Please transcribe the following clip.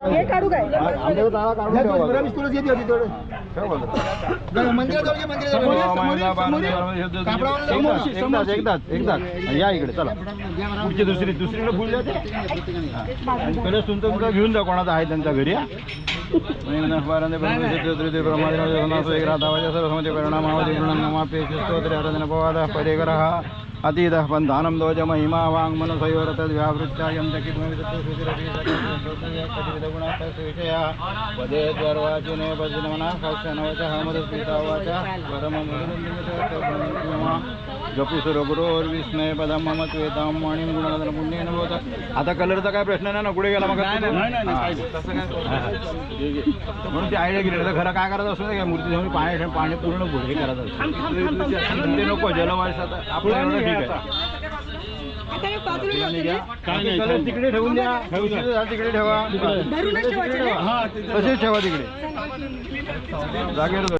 हे काढू काय एकदाच या इकडे चला पुढची दुसरीकडे फुल जाते पहिले तुमचं घेऊन जा कोणाचा आहे त्यांच्या घरी अतीत बंधानम दोज महिमा वांग मनसयोर तद व्यावृत्यायं विषया पदे द्वारवाचिने भजनमना खास्यनवचः मदस्मितावाचा जपुसुरगुरोर्विस्मय पदम मम त्वेतां वाणीं गुणनदन पुण्येन भवत. आता कलरचा काय प्रश्न नाही ना कुठे गेला मग म्हणून ती आयडिया केली. खरं काय करायचं असं काय मूर्ती जाऊन पाणी पूर्ण हे करायचं ते नको जलवास. आता आपलं एवढं ठीक आहे. तिकडे ठेवून द्या तिकडे ठेवा तसेच ठेवा तिकडे जागेवर.